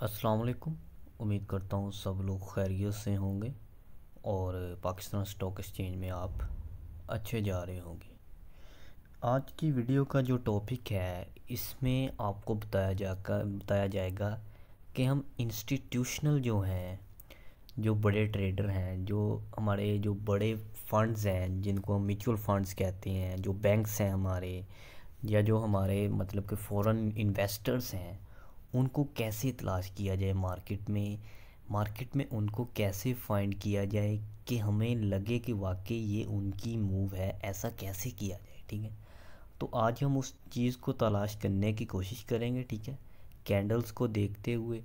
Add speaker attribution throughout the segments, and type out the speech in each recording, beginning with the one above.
Speaker 1: अस्सलाम वालेकुम। उम्मीद करता हूँ सब लोग खैरियत से होंगे और पाकिस्तान स्टॉक एक्सचेंज में आप अच्छे जा रहे होंगे। आज की वीडियो का जो टॉपिक है इसमें आपको बताया जाएगा कि हम इंस्टीट्यूशनल जो हैं, जो बड़े ट्रेडर हैं, जो हमारे जो बड़े फंड्स हैं जिनको हम म्यूचुअल फंड्स कहते हैं, जो बैंक्स हैं हमारे, या जो हमारे मतलब कि फॉरेन इन्वेस्टर्स हैं, उनको कैसे तलाश किया जाए मार्केट में उनको कैसे फाइंड किया जाए कि हमें लगे कि वाकई ये उनकी मूव है, ऐसा कैसे किया जाए। ठीक है, तो आज हम उस चीज़ को तलाश करने की कोशिश करेंगे। ठीक है, कैंडल्स को देखते हुए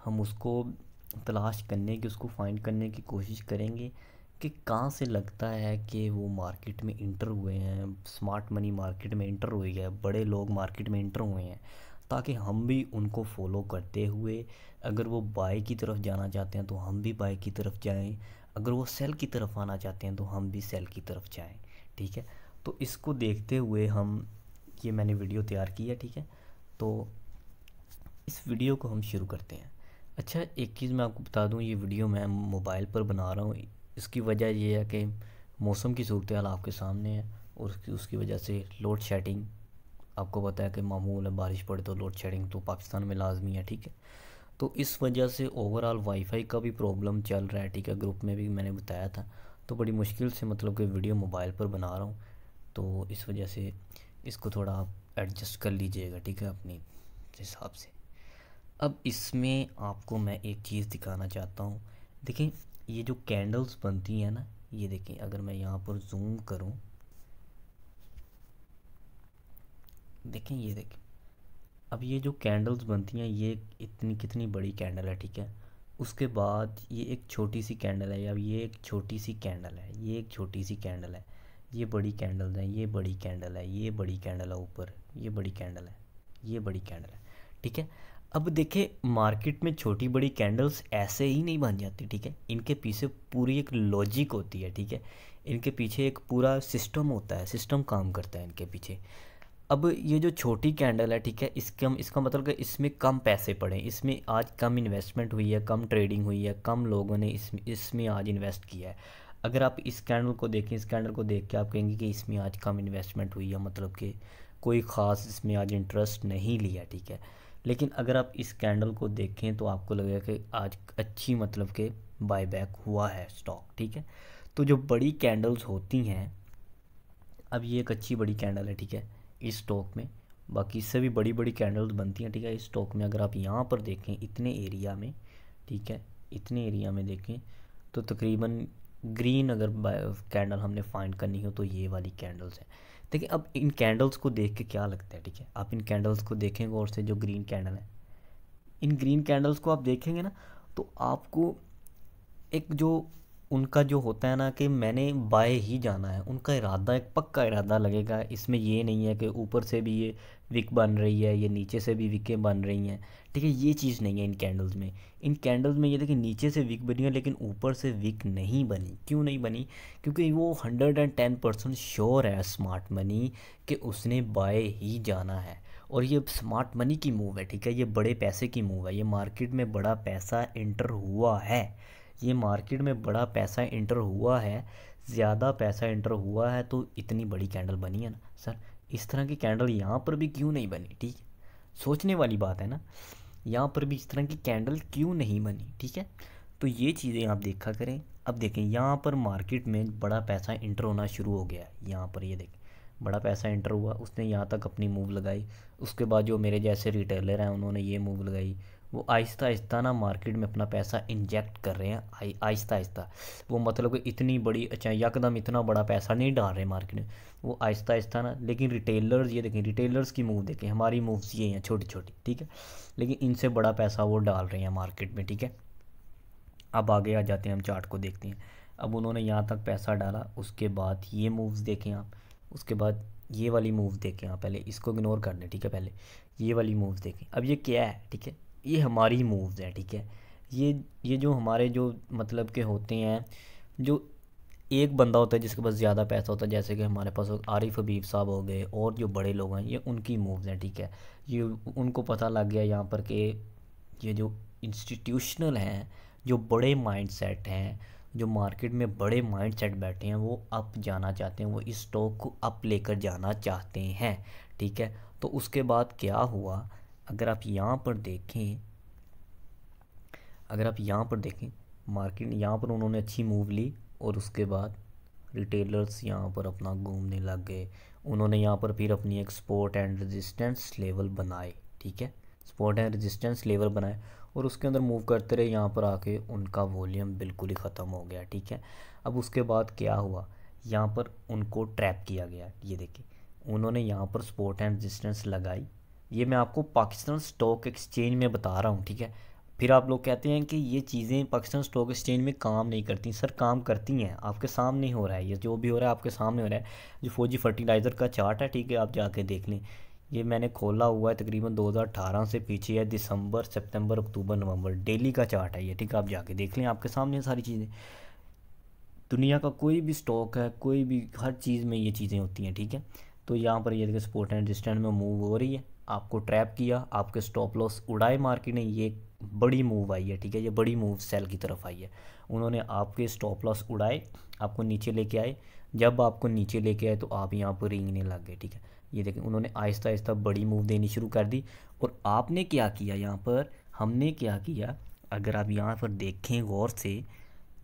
Speaker 1: हम उसको तलाश करने की, उसको फाइंड करने की कोशिश करेंगे कि कहाँ से लगता है कि वो मार्केट में इंटर हुए हैं, स्मार्ट मनी मार्केट में इंटर हुई है, बड़े लोग मार्केट में इंटर हुए हैं, ताकि हम भी उनको फॉलो करते हुए अगर वो बाय की तरफ जाना चाहते हैं तो हम भी बाय की तरफ जाएं, अगर वो सेल की तरफ आना चाहते हैं तो हम भी सेल की तरफ जाएं। ठीक है, तो इसको देखते हुए हम ये मैंने वीडियो तैयार की है। ठीक है, तो इस वीडियो को हम शुरू करते हैं। अच्छा, एक चीज़ मैं आपको बता दूं, ये वीडियो मैं मोबाइल पर बना रहा हूँ। इसकी वजह ये है कि मौसम की सूरत हाल आपके सामने है और उसकी वजह से लोड शेडिंग, आपको पता है कि मामूल है, बारिश पड़े तो लोड शेडिंग तो पाकिस्तान में लाजमी है। ठीक है, तो इस वजह से ओवरऑल वाईफाई का भी प्रॉब्लम चल रहा है। ठीक है, ग्रुप में भी मैंने बताया था, तो बड़ी मुश्किल से मतलब कि वीडियो मोबाइल पर बना रहा हूँ, तो इस वजह से इसको थोड़ा आप एडजस्ट कर लीजिएगा। ठीक है, अपनी हिसाब से। अब इसमें आपको मैं एक चीज़ दिखाना चाहता हूँ। देखें, ये जो कैंडल्स बनती हैं ना, ये देखें, अगर मैं यहाँ पर जूम करूँ, देखें, ये देखें। अब ये जो कैंडल्स बनती हैं, ये इतनी कितनी बड़ी कैंडल है। ठीक है, उसके बाद ये एक छोटी सी कैंडल है, या ये एक छोटी सी कैंडल है, ये एक छोटी सी कैंडल है, ये बड़ी कैंडल्स हैं, ये बड़ी कैंडल है, ये बड़ी कैंडल है ऊपर, ये बड़ी कैंडल है, ये बड़ी कैंडल है। ठीक है, अब देखे, मार्केट में छोटी बड़ी कैंडल्स ऐसे ही नहीं बन जाती। ठीक है, इनके पीछे पूरी एक लॉजिक होती है। ठीक है, इनके पीछे एक पूरा सिस्टम होता है, सिस्टम काम करता है इनके पीछे। अब ये जो छोटी कैंडल है, ठीक है, इसका मतलब कि इसमें कम पैसे पड़े, इसमें आज कम इन्वेस्टमेंट हुई है, कम ट्रेडिंग हुई है, कम लोगों ने इसमें आज इन्वेस्ट किया है। अगर आप इस कैंडल को देखें, इस कैंडल को देख के आप कहेंगे कि इसमें आज कम इन्वेस्टमेंट हुई है, मतलब कि कोई ख़ास इसमें आज इंटरेस्ट नहीं लिया। ठीक है, लेकिन अगर आप इस कैंडल को देखें तो आपको लगेगा कि आज अच्छी मतलब कि बायबैक हुआ है स्टॉक। ठीक है, तो जो बड़ी कैंडल्स होती हैं, अब ये एक अच्छी बड़ी कैंडल है। ठीक है, इस स्टॉक में, बाकी इससे भी बड़ी बड़ी कैंडल्स बनती हैं। ठीक है, इस स्टॉक में अगर आप यहाँ पर देखें इतने एरिया में, ठीक है, इतने एरिया में देखें तो तकरीबन ग्रीन अगर कैंडल हमने फाइंड करनी हो तो ये वाली कैंडल्स हैं। देखिए, अब इन कैंडल्स को देख के क्या लगता है, ठीक है, आप इन कैंडल्स को देखेंगे और से जो ग्रीन कैंडल है, इन ग्रीन कैंडल्स को आप देखेंगे ना, तो आपको एक जो उनका जो होता है ना कि मैंने बाय ही जाना है, उनका इरादा एक पक्का इरादा लगेगा। इसमें ये नहीं है कि ऊपर से भी ये विक बन रही है, ये नीचे से भी विकें बन रही हैं। ठीक है, ये चीज़ नहीं है इन कैंडल्स में। इन कैंडल्स में ये देखिए, नीचे से विक बनी है लेकिन ऊपर से विक नहीं बनी। क्यों नहीं बनी? क्योंकि वो 110% श्योर है स्मार्ट मनी कि उसने बाय ही जाना है, और ये स्मार्ट मनी की मूव है। ठीक है, ये बड़े पैसे की मूव है, ये मार्केट में बड़ा पैसा एंटर हुआ है, ये मार्केट में बड़ा पैसा इंटर हुआ है, ज़्यादा पैसा इंटर हुआ है, तो इतनी बड़ी कैंडल बनी है ना। सर, इस तरह की कैंडल यहाँ पर भी क्यों नहीं बनी? ठीक है, सोचने वाली बात है ना, यहाँ पर भी इस तरह की कैंडल क्यों नहीं बनी? ठीक है, तो ये चीज़ें आप देखा करें। अब देखें, यहाँ पर मार्केट में बड़ा पैसा इंटर होना शुरू हो गया है। यहाँ पर ये देखें, बड़ा पैसा इंटर हुआ, उसने यहाँ तक अपनी मूव लगाई, उसके बाद जो मेरे जैसे रिटेलर हैं उन्होंने ये मूव लगाई, वो आहिस्ता आहिस्ता ना मार्केट में अपना पैसा इंजेक्ट कर रहे हैं, आहिस्ता आहिस्ता। वो मतलब कि इतनी बड़ी, अच्छा, यकदम इतना बड़ा पैसा नहीं डाल रहे मार्केट में, वो आहिस्ता आहिस्ता ना। लेकिन रिटेलर्स, ये देखें, रिटेलर्स की मूव देखें, हमारी मूव्स ये हैं छोटी छोटी। ठीक है, लेकिन इनसे बड़ा पैसा वो डाल रहे हैं मार्केट में। ठीक है, अब आगे आ जाते हैं, हम चार्ट को देखते हैं। अब उन्होंने यहाँ तक पैसा डाला, उसके बाद ये मूव्स देखें आप, उसके बाद ये वाली मूव देखें आप, पहले इसको इग्नोर कर दें। ठीक है, पहले ये वाली मूव्स देखें। अब ये क्या है? ठीक है, ये हमारी मूव्स हैं। ठीक है, ये जो हमारे जो मतलब के होते हैं, जो एक बंदा होता है जिसके पास ज़्यादा पैसा होता है, जैसे कि हमारे पास आरिफ हबीब साहब हो गए और जो बड़े लोग हैं, ये उनकी मूव्स हैं। ठीक है, ये उनको पता लग गया यहाँ पर कि ये जो इंस्टीट्यूशनल हैं, जो बड़े माइंडसेट हैं, जो मार्केट में बड़े माइंडसेट बैठे हैं, वो अप जाना चाहते हैं, वो इस स्टॉक को अप लेकर जाना चाहते हैं, ठीक है। तो उसके बाद क्या हुआ, अगर आप यहाँ पर देखें, मार्केट यहाँ पर उन्होंने अच्छी मूव ली और उसके बाद रिटेलर्स यहाँ पर अपना घूमने लग गए। उन्होंने यहाँ पर फिर अपनी एक सपोर्ट एंड रेजिस्टेंस लेवल बनाए, ठीक है, सपोर्ट एंड रेजिस्टेंस लेवल बनाए और उसके अंदर मूव करते रहे। यहाँ पर आके उनका वॉल्यूम बिल्कुल ही ख़त्म हो गया, ठीक है। अब उसके बाद क्या हुआ, यहाँ पर उनको ट्रैप किया गया। ये देखिए उन्होंने यहाँ पर सपोर्ट एंड रेजिस्टेंस लगाई। ये मैं आपको पाकिस्तान स्टॉक एक्सचेंज में बता रहा हूँ, ठीक है। फिर आप लोग कहते हैं कि ये चीज़ें पाकिस्तान स्टॉक एक्सचेंज में काम नहीं करती। सर काम करती हैं, आपके सामने हो रहा है, ये जो भी हो रहा है आपके सामने हो रहा है। जो फौजी फर्टिलाइज़र का चार्ट है, ठीक है, आप जाके देख लें। ये मैंने खोला हुआ है, तकरीबन 2018 से पीछे है, दिसंबर, सितंबर, अक्टूबर, नवंबर, डेली का चार्ट है ये, ठीक है। आप जाके देख लें, आपके सामने सारी चीज़ें। दुनिया का कोई भी स्टॉक है, कोई भी, हर चीज़ में ये चीज़ें होती हैं, ठीक है। तो यहाँ पर ये देखिए सपोर्ट एंड रेजिस्टेंस में मूव हो रही है, आपको ट्रैप किया, आपके स्टॉप लॉस उड़ाए मार्केट ने। ये बड़ी मूव आई है, ठीक है, ये बड़ी मूव सेल की तरफ आई है। उन्होंने आपके स्टॉप लॉस उड़ाए, आपको नीचे लेके आए। जब आपको नीचे लेके आए तो आप यहाँ पर रेंगने लग गए, ठीक है। ये देखें उन्होंने आहिस्ता आहिस्ता बड़ी मूव देनी शुरू कर दी। और आपने क्या किया यहाँ पर, हमने क्या किया, अगर आप यहाँ पर देखें गौर से,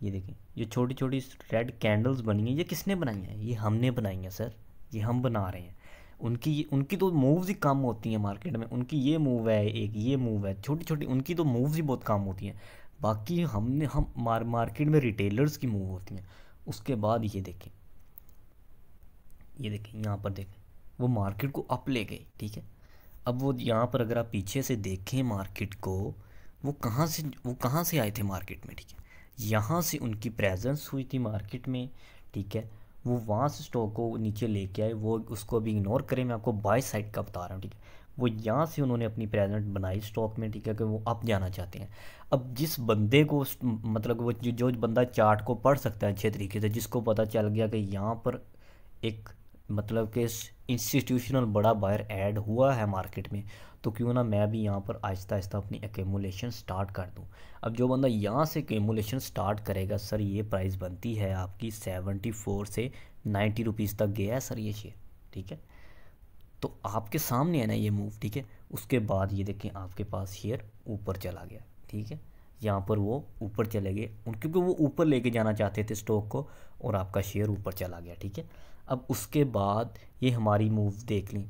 Speaker 1: ये देखें ये छोटी छोटी रेड कैंडल्स बनी हैं, ये किसने बनाई हैं? ये हमने बनाई हैं सर, ये हम बना रहे हैं। उनकी तो मूव्स ही कम होती हैं मार्केट में। उनकी ये मूव है, एक ये मूव है, छोटी छोटी, उनकी तो मूव्स ही बहुत कम होती हैं। बाकी हम मार्केट में रिटेलर्स की मूव होती हैं। उसके बाद ये देखें यहाँ पर देखें, वो मार्केट को अप ले गए, ठीक है। अब वो यहाँ पर अगर आप पीछे से देखें मार्केट को, वो कहाँ से आए थे मार्केट में, ठीक है। यहाँ से उनकी प्रेजेंस हुई थी मार्केट में, ठीक है। वो वहाँ से स्टॉक को नीचे लेके आए, वो उसको भी इग्नोर करें, मैं आपको बाय साइड का बता रहा हूँ, ठीक है। वो यहाँ से उन्होंने अपनी प्रेजेंट बनाई स्टॉक में, ठीक है, कि वो अप जाना चाहते हैं। अब जिस बंदे को, मतलब वो जो बंदा चार्ट को पढ़ सकता है अच्छे तरीके से, जिसको पता चल गया कि यहाँ पर एक, मतलब कि इंस्टीट्यूशनल बड़ा बायर ऐड हुआ है मार्केट में, तो क्यों ना मैं भी यहाँ पर आहिस्ता आहिस्ता अपनी एक्यूमुलेशन स्टार्ट कर दूँ। अब जो बंदा यहाँ से एक्यूमुलेशन स्टार्ट करेगा, सर ये प्राइस बनती है आपकी 74 से 90 रुपीज़ तक गया है सर ये शेयर, ठीक है। तो आपके सामने है ना ये मूव, ठीक है। उसके बाद ये देखें आपके पास शेयर ऊपर चला गया, ठीक है। यहाँ पर वो ऊपर चले गए, क्योंकि वो ऊपर लेके जाना चाहते थे स्टॉक को, और आपका शेयर ऊपर चला गया, ठीक है। अब उसके बाद ये हमारी मूव देख लें।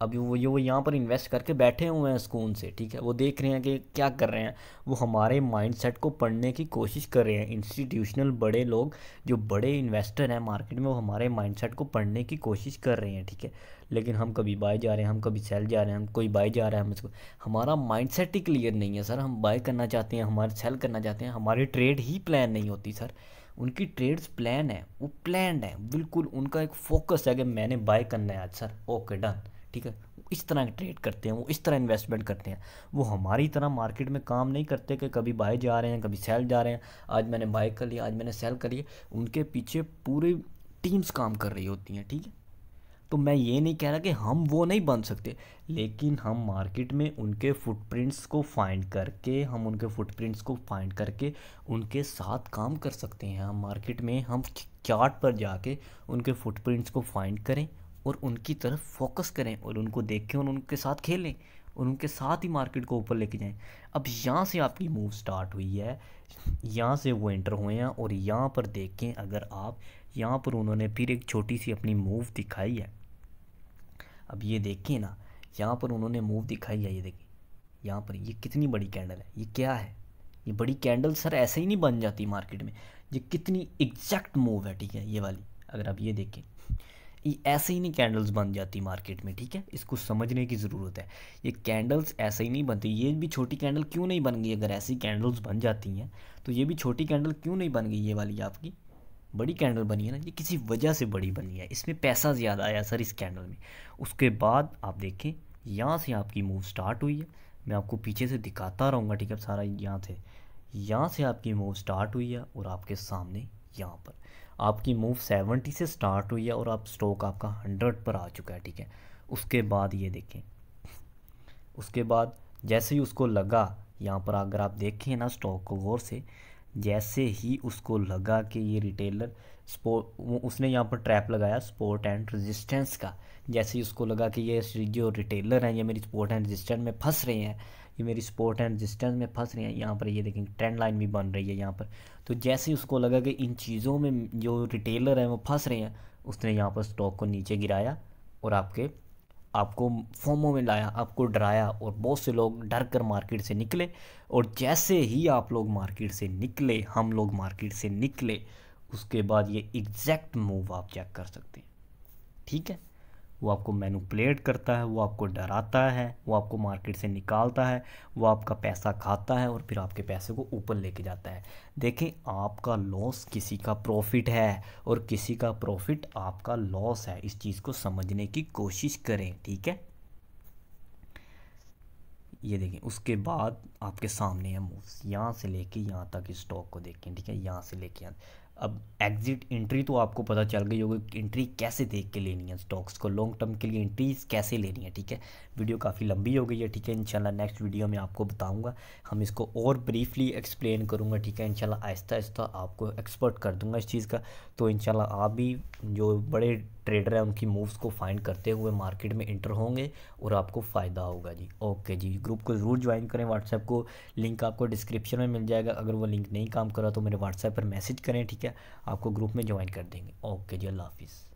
Speaker 1: अभी वो यहाँ पर इन्वेस्ट करके बैठे हुए हैं सुकून से, ठीक है। वो देख रहे हैं कि क्या कर रहे हैं, वो हमारे माइंडसेट को पढ़ने की कोशिश कर रहे हैं। इंस्टीट्यूशनल बड़े लोग, जो बड़े इन्वेस्टर हैं मार्केट में, वो हमारे माइंडसेट को पढ़ने की कोशिश कर रहे हैं, ठीक है। लेकिन हम कभी बाय जा रहे हैं, हम कभी सेल जा रहे हैं, हम कोई बाय जा रहा है, हम हमारा माइंडसेट ही क्लियर नहीं है सर। हम बाय करना चाहते हैं, हमारे सेल करना चाहते हैं, हमारी ट्रेड ही प्लान नहीं होती सर। उनकी ट्रेड्स प्लान है, वो प्लान्ड है बिल्कुल। उनका एक फोकस है कि मैंने बाय करना है आज सर, ओके डन, ठीक है। इस तरह ट्रेड करते हैं वो, इस तरह इन्वेस्टमेंट करते हैं वो। हमारी तरह मार्केट में काम नहीं करते कि कभी बाय जा रहे हैं, कभी सेल जा रहे हैं, आज मैंने बाय कर लिया, आज मैंने सेल कर लिया। उनके पीछे पूरी टीम्स काम कर रही होती हैं, ठीक है। तो मैं ये नहीं कह रहा कि हम वो नहीं बन सकते, लेकिन हम मार्केट में उनके फुटप्रिंट्स को फाइंड करके उनके साथ काम कर सकते हैं। हम मार्केट में हम चार्ट पर जाके उनके फुटप्रिंट्स को फाइंड करें और उनकी तरफ फोकस करें और उनको देखें और उनके साथ खेलें और उनके साथ ही मार्केट को ऊपर लेके जाएं। अब यहाँ से आपकी मूव स्टार्ट हुई है, यहाँ से वो एंटर हुए हैं और यहाँ पर देखें, अगर आप यहाँ पर उन्होंने फिर एक छोटी सी अपनी मूव दिखाई है। अब ये देखिए ना, यहाँ पर उन्होंने मूव दिखाई है, ये देखिए यहाँ पर, ये कितनी बड़ी कैंडल है, ये क्या है? ये बड़ी कैंडल सर ऐसे ही नहीं बन जाती मार्केट में। ये कितनी एग्जैक्ट मूव है, ठीक है, ये वाली। अगर आप ये देखें, ये ऐसे ही नहीं कैंडल्स बन जाती मार्केट में, ठीक है। इसको समझने की ज़रूरत है। ये कैंडल्स ऐसे ही नहीं बनती। ये भी छोटी कैंडल क्यों नहीं बन गई? अगर ऐसी कैंडल्स बन जाती हैं तो ये भी छोटी कैंडल क्यों नहीं बन गई? ये वाली आपकी बड़ी कैंडल बनी है ना, ये किसी वजह से बड़ी बनी है, इसमें पैसा ज़्यादा आया सर इस कैंडल में। उसके बाद आप देखें, यहाँ से आपकी मूव स्टार्ट हुई है। मैं आपको पीछे से दिखाता रहूँगा, ठीक है, सारा यहाँ से आपकी मूव स्टार्ट हुई है और आपके सामने यहाँ पर आपकी मूव 70 से स्टार्ट हुई है और आप स्टॉक आपका 100 पर आ चुका है, ठीक है। उसके बाद ये देखें, उसके बाद जैसे ही उसको लगा यहाँ पर अगर आप देखें ना स्टॉक को गौर से, जैसे ही उसको लगा कि ये रिटेलर उसने यहाँ पर ट्रैप लगाया सपोर्ट एंड रेजिस्टेंस का। जैसे ही उसको लगा कि ये जो रिटेलर हैं ये मेरी सपोर्ट एंड रेजिस्टेंस में फंस रहे हैं, ये मेरी सपोर्ट एंड रेजिस्टेंस में फंस रहे हैं, यहाँ पर ये देखेंगे ट्रेंड लाइन भी बन रही है यहाँ पर। तो जैसे ही उसको लगा कि इन चीज़ों में जो रिटेलर हैं वो फंस रहे हैं, उसने यहाँ पर स्टॉक को नीचे गिराया और आपको फोमो में लाया, आपको डराया, और बहुत से लोग डर कर मार्केट से निकले। और जैसे ही आप लोग मार्केट से निकले, हम लोग मार्केट से निकले, उसके बाद ये एग्जैक्ट मूव आप चेक कर सकते हैं। ठीक है, वो आपको मैनिपुलेट करता है, वो आपको डराता है, वो आपको मार्केट से निकालता है, वो आपका पैसा खाता है और फिर आपके पैसे को ऊपर लेके जाता है। देखें, आपका लॉस किसी का प्रॉफिट है और किसी का प्रॉफिट आपका लॉस है। इस चीज़ को समझने की कोशिश करें। ठीक है, ये देखें, उसके बाद आपके सामने है मूव्स, यहाँ से लेके यहाँ तक इस स्टॉक को देखें। ठीक है, यहाँ से लेके यहाँ। अब एग्जिट एंट्री तो आपको पता चल गई होगी, एंट्री कैसे देख के लेनी है स्टॉक्स को, लॉन्ग टर्म के लिए एंट्री कैसे लेनी है। ठीक है, वीडियो काफ़ी लंबी हो गई है। ठीक है, इंशाल्लाह नेक्स्ट वीडियो में आपको बताऊंगा, हम इसको और ब्रीफली एक्सप्लेन करूंगा। ठीक है, इंशाल्लाह आहिस्ता आहिस्ता आपको एक्सपर्ट कर दूंगा इस चीज़ का। तो इंशाल्लाह आप भी जो बड़े ट्रेडर हैं उनकी मूव्स को फाइंड करते हुए मार्केट में इंटर होंगे और आपको फ़ायदा होगा जी। ओके जी, ग्रुप को ज़रूर ज्वाइन करें, व्हाट्सएप को लिंक आपको डिस्क्रिप्शन में मिल जाएगा। अगर वो लिंक नहीं काम कर रहा तो मेरे व्हाट्सएप पर मैसेज करें। ठीक है, आपको ग्रुप में ज्वाइन कर देंगे। ओके जी, अल्लाह हाफिज़।